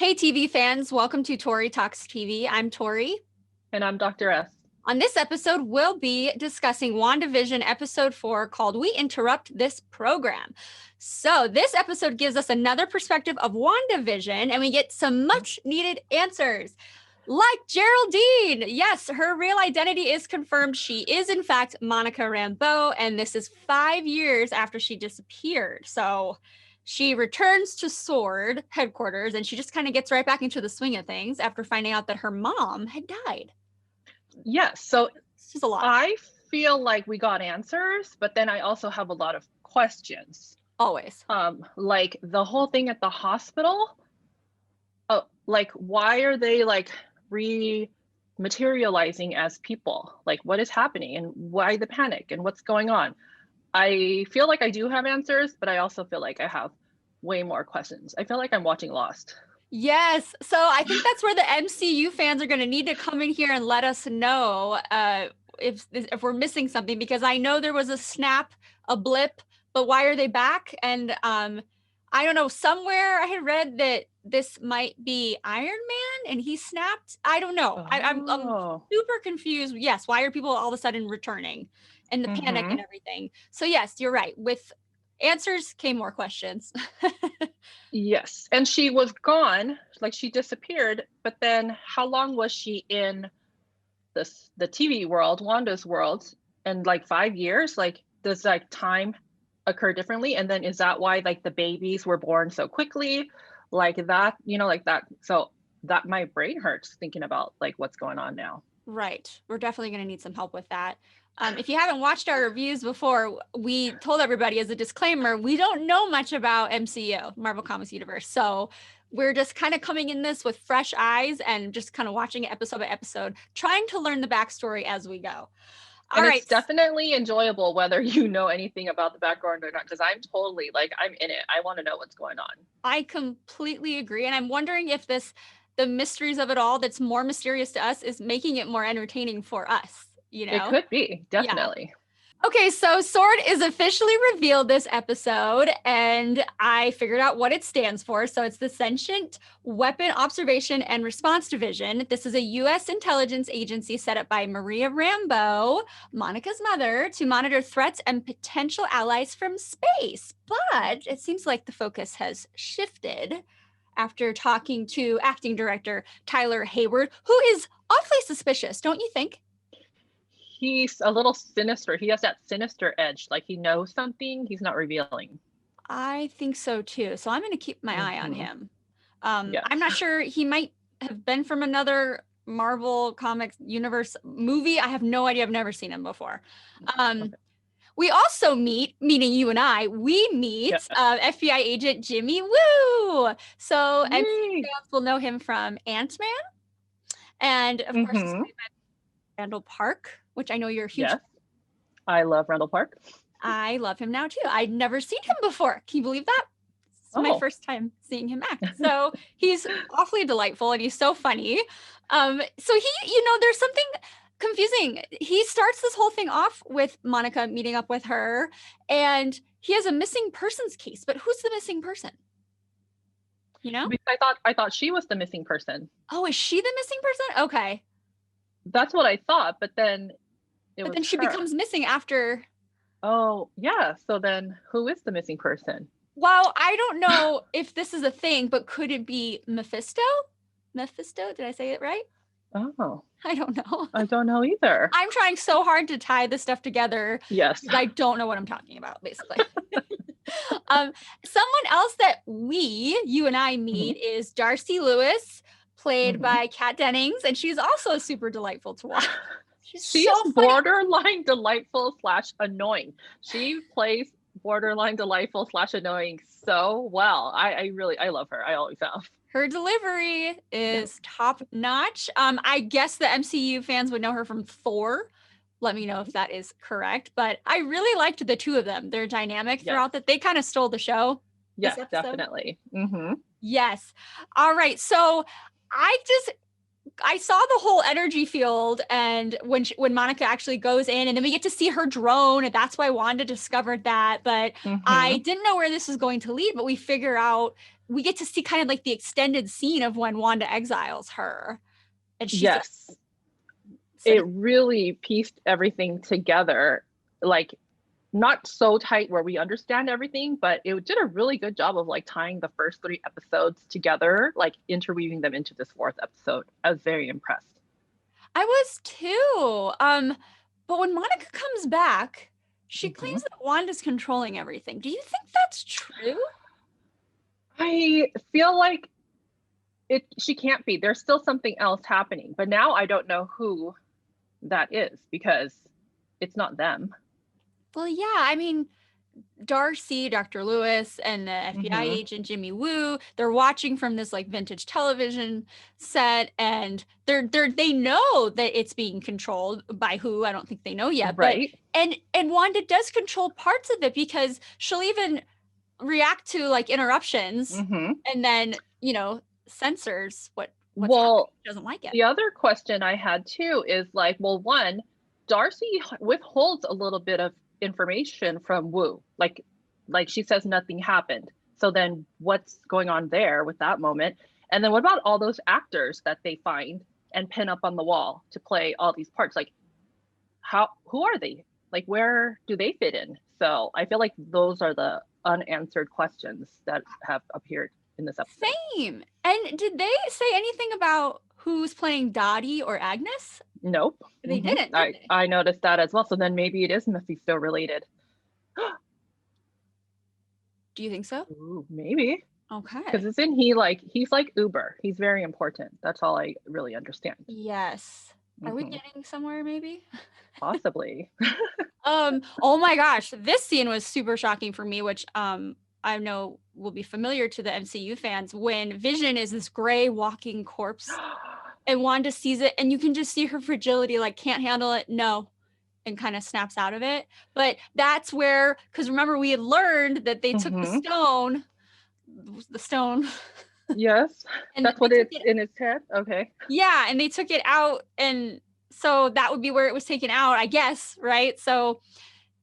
Hey, TV fans, welcome to Tori Talks TV. I'm Tori. And I'm Dr. S. On this episode, we'll be discussing WandaVision episode 4 called We Interrupt This Program. So this episode gives us another perspective of WandaVision, and we get some much needed answers. Like Geraldine, yes, her real identity is confirmed. She is, in fact, Monica Rambeau, and this is 5 years after she disappeared. So she returns to SWORD headquarters, and she just kind of gets right back into the swing of things after finding out that her mom had died. Yes, so It's just a lot. I feel like we got answers, but then I also have a lot of questions. Always. Like the whole thing at the hospital. Oh, like why are they like rematerializing as people? Like what is happening and why the panic and what's going on? I feel like I do have answers, but I also feel like I have way more questions. I feel like I'm watching Lost. Yes. So I think that's where the MCU fans are going to need to come in here and let us know if we're missing something, because I know there was a snap, a blip, but why are they back? And I don't know, somewhere I had read that this might be Iron Man and he snapped. I don't know. I'm super confused. Yes. Why are people all of a sudden returning and the panic and everything? So yes, you're right. With answers came more questions. Yes. And she was gone, like she disappeared, but then how long was she in the TV world, Wanda's world? And like 5 years? Like does like time occur differently? And then is that why like the babies were born so quickly? Like that, like that. So that my brain hurts thinking about like what's going on now. Right. We're definitely going to need some help with that. If you haven't watched our reviews before, we told everybody as a disclaimer, we don't know much about MCU, Marvel Comics Universe. So we're just kind of coming in this with fresh eyes and just kind of watching it episode by episode, trying to learn the backstory as we go. All right. It's definitely enjoyable whether you know anything about the background or not, because I'm totally like, I'm in it. I want to know what's going on. I completely agree. And I'm wondering if the mysteries of it all that's more mysterious to us is making it more entertaining for us. It could be, definitely. Yeah. Okay, so SWORD is officially revealed this episode, and I figured out what it stands for. So it's the Sentient Weapon Observation and Response Division. This is a U.S. intelligence agency set up by Maria Rambeau, Monica's mother, to monitor threats and potential allies from space. But it seems like the focus has shifted after talking to acting director Tyler Hayward, who is awfully suspicious, don't you think? He's a little sinister. He has that sinister edge. Like he knows something he's not revealing. I think so too. So I'm going to keep my eye on him. Yes. I'm not sure. He might have been from another Marvel Comics universe movie. I have no idea. I've never seen him before. Okay. We also meet, meaning you and I, we meet FBI agent Jimmy Woo. So MCU fans will know him from Ant-Man. And of course, he's played by Randall Park, which I know you're a huge fan. I love Randall Park. I love him now too. I'd never seen him before. Can you believe that? It's my first time seeing him act. So he's awfully delightful and he's so funny. So he, there's something confusing. He starts this whole thing off with Monica meeting up with her, and he has a missing persons case. But who's the missing person? Because I thought she was the missing person. Oh, is she the missing person? Okay. That's what I thought, but then she becomes missing after. Oh, yeah. So then who is the missing person? Well, I don't know if this is a thing, but could it be Mephisto? Mephisto? Did I say it right? Oh. I don't know. I don't know either. I'm trying so hard to tie this stuff together. Yes. I don't know what I'm talking about, basically. Someone else that you and I meet is Darcy Lewis, played by Kat Dennings, and she's also super delightful to watch. She's so borderline delightful / annoying. She plays borderline delightful / annoying so well. I love her. I always have. Her delivery is top notch. I guess the MCU fans would know her from Thor. Let me know if that is correct. But I really liked the two of them. Their dynamic throughout that. They kind of stole the show. Yes, definitely. Yes. All right. So I just I saw the whole energy field, and when Monica actually goes in, and then we get to see her drone, and that's why Wanda discovered that. But I didn't know where this was going to lead, but we get to see kind of like the extended scene of when Wanda exiles her. And she's yes. It really pieced everything together, like not so tight where we understand everything, but it did a really good job of like tying the first 3 episodes together, like interweaving them into this 4th episode. I was very impressed. I was too. But when Monica comes back, she claims that Wanda's controlling everything. Do you think that's true? I feel like she can't be. There's still something else happening, but now I don't know who that is because it's not them. Well, yeah, I mean, Darcy, Dr. Lewis, and the FBI agent Jimmy Woo, they're watching from this like vintage television set, and they know that it's being controlled by who. I don't think they know yet, right? But and Wanda does control parts of it, because she'll even react to like interruptions, and then censors what's happening. She doesn't like it. The other question I had too is like, well, one, Darcy withholds a little bit of information from Wu, like she says nothing happened. So then what's going on there with that moment? And then what about all those actors that they find and pin up on the wall to play all these parts? Like who are they? Like where do they fit in? So I feel like those are the unanswered questions that have appeared in this episode. Same. And did they say anything about who's playing Dottie or Agnes? Nope. They didn't. I noticed that as well. So then maybe it is Mephisto related. Do you think so? Ooh, maybe. Okay. Because isn't he's like Uber. He's very important. That's all I really understand. Yes. Are we getting somewhere maybe? Possibly. Oh my gosh. This scene was super shocking for me, which I know will be familiar to the MCU fans, when Vision is this gray walking corpse and Wanda sees it, and you can just see her fragility, like can't handle it. No. And kind of snaps out of it. But that's where, because remember, we had learned that they took the stone. Yes. And that's what it's in its head. Okay. Yeah. And they took it out. And so that would be where it was taken out, I guess. Right. So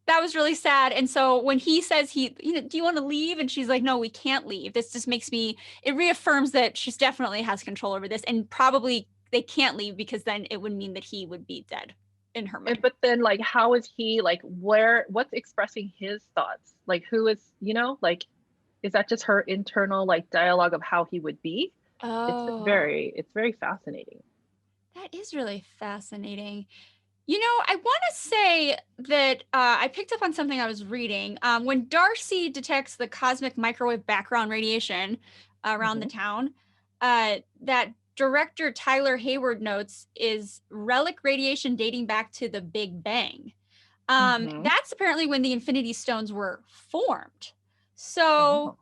that was really sad. And so when he says do you want to leave? And she's like, no, we can't leave. This just it reaffirms that she definitely has control over this, and probably they can't leave because then it would mean that he would be dead in her mind. But then like, how is he like, what's expressing his thoughts? Like who is, like, is that just her internal like dialogue of how he would be? Oh, it's very fascinating. That is really fascinating. I want to say that I picked up on something I was reading. When Darcy detects the cosmic microwave background radiation around the town, that director Tyler Hayward notes is relic radiation dating back to the Big Bang. That's apparently when the Infinity Stones were formed. So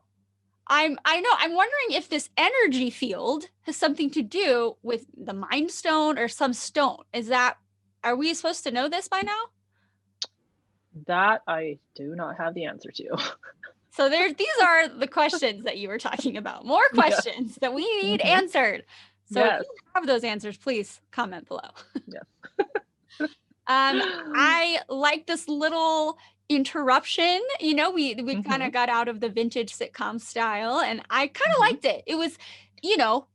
I'm wondering if this energy field has something to do with the Mind Stone or some stone. Are we supposed to know this by now? That I do not have the answer to. So these are the questions that you were talking about. More questions that we need answered. So if you have those answers, please comment below. Yes. I like this little interruption. We kind of got out of the vintage sitcom style, and I kind of liked it. It was, not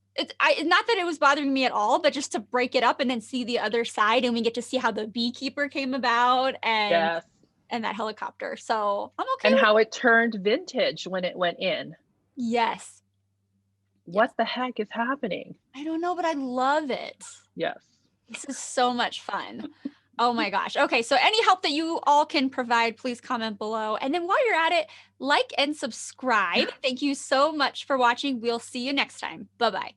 that it was bothering me at all, but just to break it up and then see the other side, and we get to see how the beekeeper came about and that helicopter. So I'm okay. And how it turned vintage when it went in. Yes. What the heck is happening? I don't know, but I love it. Yes. This is so much fun. Oh my gosh. Okay. So any help that you all can provide, please comment below. And then while you're at it, like and subscribe. Thank you so much for watching. We'll see you next time. Bye-bye.